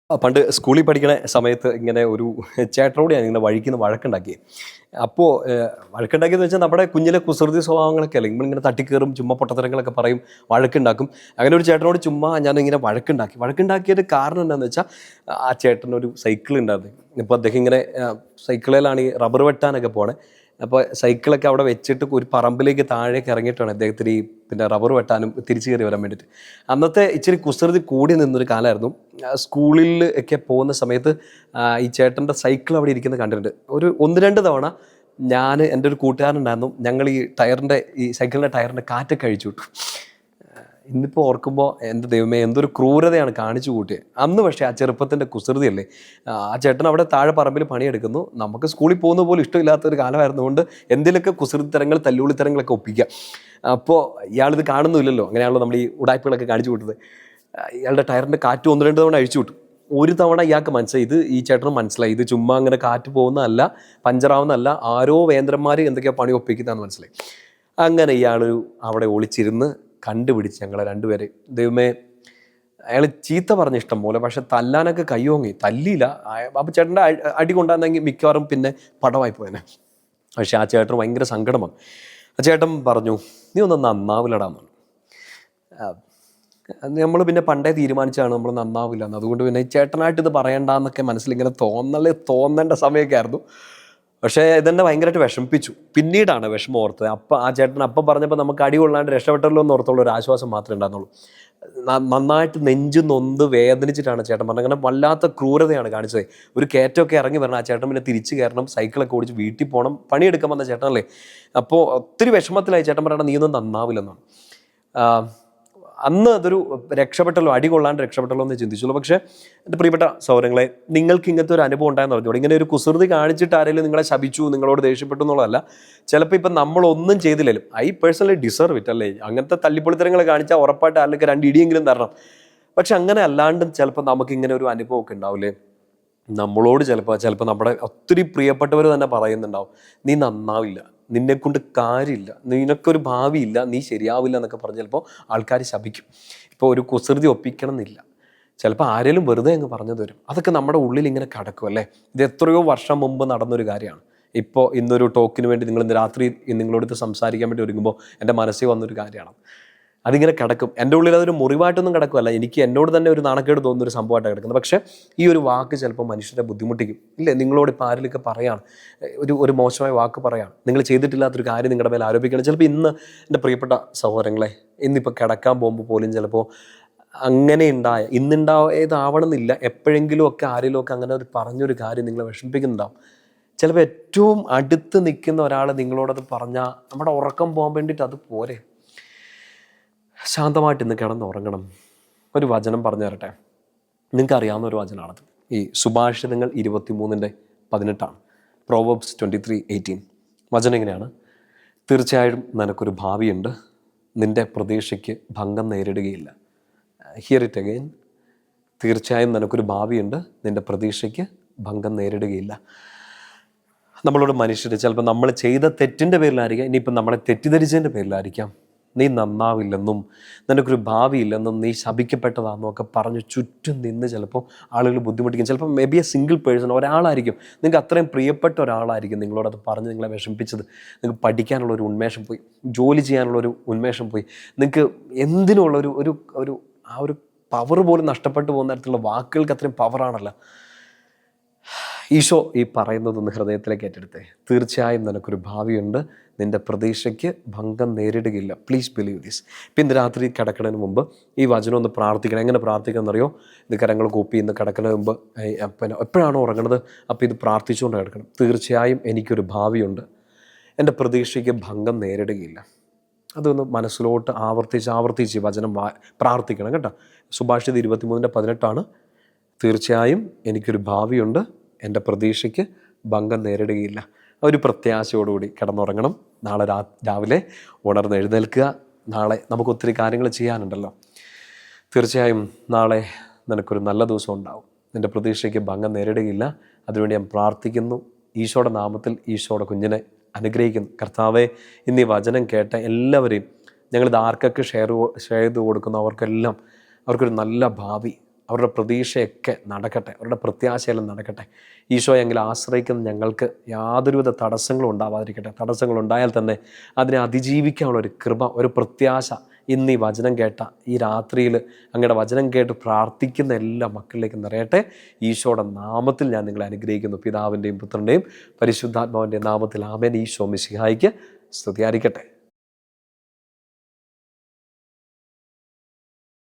പണ്ട് സ്കൂളിൽ പഠിക്കണ സമയത്ത് ഇങ്ങനെ ഒരു ചേട്ടനോട് ഞാനിങ്ങനെ വഴിക്കുന്ന വഴക്കുണ്ടാക്കി. അപ്പോൾ വഴക്കുണ്ടാക്കിയെന്ന് വെച്ചാൽ നമ്മുടെ കുഞ്ഞിലെ കുസൃതി സ്വഭാവങ്ങളൊക്കെ അല്ലേ, നമ്മളിങ്ങനെ തട്ടിക്കയറും, ചുമ്മാ പൊട്ടത്തരങ്ങളൊക്കെ പറയും, വഴക്കുണ്ടാക്കും. അങ്ങനെ ഒരു ചേട്ടനോട് ചുമ്മാ ഞാനിങ്ങനെ വഴക്കുണ്ടാക്കിയത് കാരണം എന്താണെന്ന് വെച്ചാൽ, ആ ചേട്ടനൊരു സൈക്കിൾ ഉണ്ടായിരുന്നു. ഇപ്പോൾ അദ്ദേഹം ഇങ്ങനെ സൈക്കിളിലാണ് ഈ റബ്ബർ വെട്ടാനൊക്കെ പോണേ. അപ്പോൾ സൈക്കിളൊക്കെ അവിടെ വെച്ചിട്ട് ഒരു പറമ്പിലേക്ക് താഴേക്ക് ഇറങ്ങിയിട്ടാണ് അദ്ദേഹത്തിന് ഈ പിന്നെ റബ്ബർ വെട്ടാനും തിരിച്ചു കയറി വരാൻ വേണ്ടിയിട്ട്. അന്നത്തെ ഇച്ചിരി കുസൃതി കൂടി നിന്നൊരു കാലമായിരുന്നു. സ്കൂളിൽ ഒക്കെ പോകുന്ന സമയത്ത് ഈ ചേട്ടൻ്റെ സൈക്കിൾ അവിടെ ഇരിക്കുന്നത് കണ്ടിട്ടുണ്ട്. ഒരു 1-2 തവണ ഞാൻ, എൻ്റെ ഒരു കൂട്ടുകാരനുണ്ടായിരുന്നു, ഞങ്ങൾ ഈ സൈക്കിളിൻ്റെ ടയറിൻ്റെ കാറ്റൊക്കെ അഴിച്ചു വിട്ടു. ഇന്നിപ്പോൾ ഓർക്കുമ്പോൾ എൻ്റെ ദൈവമേ, എന്തൊരു ക്രൂരതയാണ് കാണിച്ചു കൂട്ടിയത് അന്ന്. പക്ഷേ ആ ചെറുപ്പത്തിൻ്റെ കുസൃതിയല്ലേ. ആ ചേട്ടൻ അവിടെ താഴെ പറമ്പിൽ പണിയെടുക്കുന്നു. നമുക്ക് സ്കൂളിൽ പോകുന്ന പോലും ഇഷ്ടമില്ലാത്തൊരു കാലമായിരുന്നുകൊണ്ട് എന്തെങ്കിലുമൊക്കെ കുസൃതിത്തരങ്ങൾ, തല്ലുള്ളിത്തരങ്ങളൊക്കെ ഒപ്പിക്കുക. അപ്പോൾ ഇയാളിത് കാണുന്നില്ലല്ലോ, അങ്ങനെയാണല്ലോ നമ്മൾ ഈ ഉടായ്പകളൊക്കെ കാണിച്ചു വിട്ടത്. ഇയാളുടെ ടയറിൻ്റെ കാറ്റ് 1-2 തവണ അഴിച്ചു വിട്ടു. ഒരു തവണ ഇയാൾക്ക് മനസ്സിലായി, ഈ ചേട്ടന് മനസ്സിലായി, ഇത് ചുമ്മാ അങ്ങനെ കാറ്റ് പോകുന്നതല്ല, പഞ്ചറാവുന്നതല്ല, ആരോ വേന്ദ്രന്മാർ എന്തൊക്കെയോ പണി ഒപ്പിക്കുന്നതാണെന്ന് മനസ്സിലായി. അങ്ങനെ ഇയാൾ അവിടെ ഒളിച്ചിരുന്ന് കണ്ടുപിടിച്ച് ഞങ്ങളെ രണ്ടുപേരെ. ദൈവമേ, അയാൾ ചീത്ത പറഞ്ഞ ഇഷ്ടം പോലെ, പക്ഷെ തല്ലാനൊക്കെ കയ്യോങ്ങി, തല്ലിയില്ല. അപ്പം ചേട്ടൻ്റെ അടി കൊണ്ടായിരുന്നെങ്കിൽ മിക്കവാറും പിന്നെ പടമായി പോയേനെ. പക്ഷെ ആ ചേട്ടന് ഭയങ്കര സങ്കടമാണ്. ആ ചേട്ടൻ പറഞ്ഞു, നീ ഒന്നും നന്നാവില്ലടാന്ന്. നമ്മൾ പിന്നെ പണ്ടേ തീരുമാനിച്ചാണ് നമ്മൾ നന്നാവില്ല എന്ന്. അതുകൊണ്ട് പിന്നെ ചേട്ടനായിട്ട് ഇത് പറയണ്ടെന്നൊക്കെ മനസ്സിലിങ്ങനെ തോന്നേണ്ട സമയമൊക്കെ ആയിരുന്നു. പക്ഷേ ഇതെന്നെ ഭയങ്കരമായിട്ട് വിഷമിപ്പിച്ചു. പിന്നീടാണ് വിഷമം ഓർത്തത്. ആ ചേട്ടൻ പറഞ്ഞപ്പോൾ നമുക്ക് അടി കൊള്ളാണ്ട് രക്ഷപ്പെട്ടല്ലോ എന്ന് ഓർത്തുള്ള ഒരു ആശ്വാസം മാത്രമേ ഉണ്ടായിരുന്നുള്ളൂ. നന്നായിട്ട് നെഞ്ചു നൊന്ത് വേദനിച്ചിട്ടാണ് ചേട്ടൻ പറഞ്ഞത്. അങ്ങനെ വല്ലാത്ത ക്രൂരതയാണ് കാണിച്ചത്. ഒരു കയറ്റമൊക്കെ ഇറങ്ങി വരണം, ആ ചേട്ടൻ പിന്നെ തിരിച്ച് കയറണം, സൈക്കിളൊക്കെ ഓടിച്ച് വീട്ടിൽ പോകണം, പണിയെടുക്കാൻ വന്ന ചേട്ടനല്ലേ. അപ്പോൾ ഒത്തിരി വിഷമത്തിലായി. ചേട്ടൻ പറയണം, നീയൊന്നും നന്നാവില്ലെന്നാണ്. അന്ന് അതൊരു രക്ഷപ്പെട്ടല്ലോ, അടി കൊള്ളാണ്ട് രക്ഷപ്പെട്ടല്ലോ എന്ന് ചിന്തിച്ചുള്ളൂ. പക്ഷേ എൻ്റെ പ്രിയപ്പെട്ട സൗരങ്ങളെ, നിങ്ങൾക്ക് ഇങ്ങനത്തെ ഒരു അനുഭവം ഉണ്ടായെന്ന് പറഞ്ഞോളൂ. ഇങ്ങനെ ഒരു കുസൃതി കാണിച്ചിട്ട് ആരെങ്കിലും നിങ്ങളെ ശപിച്ചു, നിങ്ങളോട് ദേഷ്യപ്പെട്ടു എന്നുള്ളതല്ല. ചിലപ്പോൾ ഇപ്പം നമ്മളൊന്നും ചെയ്തില്ലെങ്കിലും ഐ പേഴ്സണലി ഡിസർവ് ഇറ്റ് അല്ലേ. അങ്ങനത്തെ തല്ലിപ്പൊളിത്തരങ്ങൾ കാണിച്ചാൽ ഉറപ്പായിട്ട് അല്ലെങ്കിൽ 2 ഇടിയെങ്കിലും തരണം. പക്ഷെ അങ്ങനെ അല്ലാണ്ടും ചിലപ്പോൾ നമുക്കിങ്ങനെ ഒരു അനുഭവമൊക്കെ ഉണ്ടാവില്ലേ. നമ്മളോട് ചിലപ്പോൾ നമ്മുടെ ഒത്തിരി പ്രിയപ്പെട്ടവർ തന്നെ പറയുന്നുണ്ടാവും, നീ നന്നാവില്ല, നിന്നെക്കൊണ്ട് കാര്യമില്ല, നിനക്കൊരു ഭാവിയില്ല, നീ ശരിയാവില്ല എന്നൊക്കെ പറഞ്ഞ് ചിലപ്പോൾ ആൾക്കാർ ശപിക്കും. ഇപ്പോൾ ഒരു കുസൃതി ഒപ്പിക്കണം എന്നില്ല, ചിലപ്പോൾ ആരെങ്കിലും വെറുതെ അങ്ങ് പറഞ്ഞു തരും. അതൊക്കെ നമ്മുടെ ഉള്ളിൽ ഇങ്ങനെ കിടക്കും അല്ലേ. ഇത് എത്രയോ വർഷം മുമ്പ് നടന്നൊരു കാര്യമാണ്. ഇപ്പോൾ ഇന്നൊരു ടോക്കിന് വേണ്ടി ഇന്ന് രാത്രി നിങ്ങളോട് സംസാരിക്കാൻ വേണ്ടി ഒരുങ്ങുമ്പോൾ എൻ്റെ മനസ്സിൽ വന്നൊരു കാര്യമാണ്. അതിങ്ങനെ കിടക്കും എൻ്റെ ഉള്ളിൽ. അതൊരു മുറിവായിട്ടൊന്നും കിടക്കുമല്ല, എനിക്ക് എന്നോട് തന്നെ ഒരു നാണക്കേട് തോന്നുന്നൊരു സംഭവമായിട്ടാണ് കിടക്കുന്നത്. പക്ഷേ ഈ ഒരു വാക്ക് ചിലപ്പോൾ മനുഷ്യരെ ബുദ്ധിമുട്ടിക്കും ഇല്ലേ. നിങ്ങളോട് ഇപ്പോൾ ആരിലൊക്കെ പറയാണ്, ഒരു മോശമായ വാക്ക് പറയാണ്, നിങ്ങൾ ചെയ്തിട്ടില്ലാത്തൊരു കാര്യം നിങ്ങളുടെ മേലെ ആരോപിക്കണം. ചിലപ്പോൾ ഇന്ന് എൻ്റെ പ്രിയപ്പെട്ട സഹോദരങ്ങളെ, ഇന്നിപ്പോൾ കിടക്കാൻ പോകുമ്പോൾ പോലും ചിലപ്പോൾ അങ്ങനെ ഇന്നുണ്ടായതാവണമെന്നില്ല, എപ്പോഴെങ്കിലും ഒക്കെ ആരെങ്കിലും ഒക്കെ അങ്ങനെ ഒരു പറഞ്ഞൊരു കാര്യം നിങ്ങളെ വിഷമിപ്പിക്കുന്നുണ്ടാവും. ചിലപ്പോൾ ഏറ്റവും അടുത്ത് നിൽക്കുന്ന ഒരാൾ നിങ്ങളോടത് പറഞ്ഞാൽ നമ്മുടെ ഉറക്കം പോകാൻ വേണ്ടിയിട്ട് അത് പോരെ. ശാന്തമായിട്ട് ഇന്ന് കിടന്നുറങ്ങണം. ഒരു വചനം പറഞ്ഞു തരട്ടെ. നിങ്ങൾക്ക് അറിയാവുന്ന ഒരു വചനമാണത്. ഈ സുഭാഷിതങ്ങൾ 23:18 Proverbs 23:18. വചനം ഇങ്ങനെയാണ്, തീർച്ചയായും നിനക്കൊരു ഭാവിയുണ്ട്, നിൻ്റെ പ്രതീക്ഷയ്ക്ക് ഭംഗം നേരിടുകയില്ല. Here it again. തീർച്ചയായും നിനക്കൊരു ഭാവിയുണ്ട്, നിൻ്റെ പ്രതീക്ഷയ്ക്ക് ഭംഗം നേരിടുകയില്ല. നമ്മളോട് മനുഷ്യർ ചിലപ്പോൾ നമ്മൾ ചെയ്ത തെറ്റിൻ്റെ പേരിലായിരിക്കാം, ഇനിയിപ്പം നമ്മളെ തെറ്റിദ്ധരിച്ചതിൻ്റെ പേരിലായിരിക്കാം, നീ നന്നാവില്ലെന്നും നിനക്കൊരു ഭാവിയില്ലെന്നും നീ ശപിക്കപ്പെട്ടതാണെന്നും ഒക്കെ പറഞ്ഞ് ചുറ്റും നിന്ന് ചിലപ്പോൾ ആളുകൾ ബുദ്ധിമുട്ടിക്കും. ചിലപ്പോൾ maybe a single person, ഒരാളായിരിക്കും, നിങ്ങൾക്ക് അത്രയും പ്രിയപ്പെട്ട ഒരാളായിരിക്കും നിങ്ങളോടത് പറഞ്ഞ് നിങ്ങളെ വിഷമിപ്പിച്ചത്. നിങ്ങൾക്ക് പഠിക്കാനുള്ളൊരു ഉന്മേഷം പോയി, ജോലി ചെയ്യാനുള്ളൊരു ഉന്മേഷം പോയി, നിങ്ങൾക്ക് എന്തിനുള്ളൊരു ഒരു ഒരു ആ ഒരു പവർ പോലും നഷ്ടപ്പെട്ടു പോകുന്ന തരത്തിലുള്ള വാക്കുകൾക്ക് അത്രയും പവറാണല്ലോ. ഈശോ ഈ പറയുന്നതൊന്ന് ഹൃദയത്തിലേക്ക് ഏറ്റെടുത്തേ. തീർച്ചയായും നിനക്കൊരു ഭാവിയുണ്ട്, നിൻ്റെ പ്രതീക്ഷയ്ക്ക് ഭംഗം നേരിടുകയില്ല. Please believe this. ഇപ്പം ഇന്ന് രാത്രി കിടക്കുന്നതിന് മുമ്പ് ഈ വചനം ഒന്ന് പ്രാർത്ഥിക്കണം. എങ്ങനെ പ്രാർത്ഥിക്കണം എന്നറിയോ? ഇത് കരങ്ങൾ കൂപ്പി ഇന്ന് കിടക്കുന്നതിന് മുമ്പ് പിന്നെ എപ്പോഴാണോ ഉറങ്ങുന്നത് അപ്പോൾ ഇത് പ്രാർത്ഥിച്ചുകൊണ്ട് കിടക്കണം. തീർച്ചയായും എനിക്കൊരു ഭാവിയുണ്ട്, എൻ്റെ പ്രതീക്ഷയ്ക്ക് ഭംഗം നേരിടുകയില്ല. അതൊന്ന് മനസ്സിലോട്ട് ആവർത്തിച്ച് വചനം പ്രാർത്ഥിക്കണം കേട്ടോ. സുഭാഷിതം 23:18 തീർച്ചയായും എനിക്കൊരു ഭാവിയുണ്ട്, എൻ്റെ പ്രതീക്ഷയ്ക്ക് ഭംഗം നേരിടുകയില്ല. ഒരു പ്രത്യാശയോടുകൂടി കിടന്നുറങ്ങണം. നാളെ രാവിലെ ഉണർന്ന് എഴുന്നേൽക്കുക. നാളെ നമുക്ക് ഒത്തിരി കാര്യങ്ങൾ ചെയ്യാനുണ്ടല്ലോ. തീർച്ചയായും നാളെ നിനക്കൊരു നല്ല ദിവസം ഉണ്ടാവും, നിൻ്റെ പ്രതീക്ഷയ്ക്ക് ഭംഗം നേരിടുകയില്ല. അതിനുവേണ്ടി ഞാൻ പ്രാർത്ഥിക്കുന്നു. ഈശോയുടെ നാമത്തിൽ ഈശോയുടെ കുഞ്ഞിനെ അനുഗ്രഹിക്കുന്നു. കർത്താവെ, ഇന്ന് ഈ വചനം കേട്ട എല്ലാവരെയും ഞങ്ങളിത് ആർക്കൊക്കെ ഷെയർ ചെയ്ത് കൊടുക്കുന്നു അവർക്കെല്ലാം അവർക്കൊരു നല്ല ഭാവി, അവരുടെ പ്രതീക്ഷയൊക്കെ നടക്കട്ടെ, അവരുടെ പ്രത്യാശയെല്ലാം നടക്കട്ടെ. ഈശോയെങ്കിൽ ആശ്രയിക്കുന്ന ഞങ്ങൾക്ക് യാതൊരുവിധ തടസ്സങ്ങളും ഉണ്ടാവാതിരിക്കട്ടെ. തടസ്സങ്ങളുണ്ടായാൽ തന്നെ അതിനെ അതിജീവിക്കാനുള്ള ഒരു കൃപ, ഒരു പ്രത്യാശ ഇന്ന് ഈ വചനം കേട്ട ഈ രാത്രിയിൽ അങ്ങയുടെ വചനം കേട്ട് പ്രാർത്ഥിക്കുന്ന എല്ലാ മക്കളിലേക്കും നിറയട്ടെ. ഈശോയുടെ നാമത്തിൽ ഞാൻ നിങ്ങളെ അനുഗ്രഹിക്കുന്നു. പിതാവിൻ്റെയും പുത്രൻ്റെയും പരിശുദ്ധാത്മാവിൻ്റെയും നാമത്തിൽ. ആമേൻ. ഈശോ മിശിഹായിക്ക് സ്തുതിയായിരിക്കട്ടെ.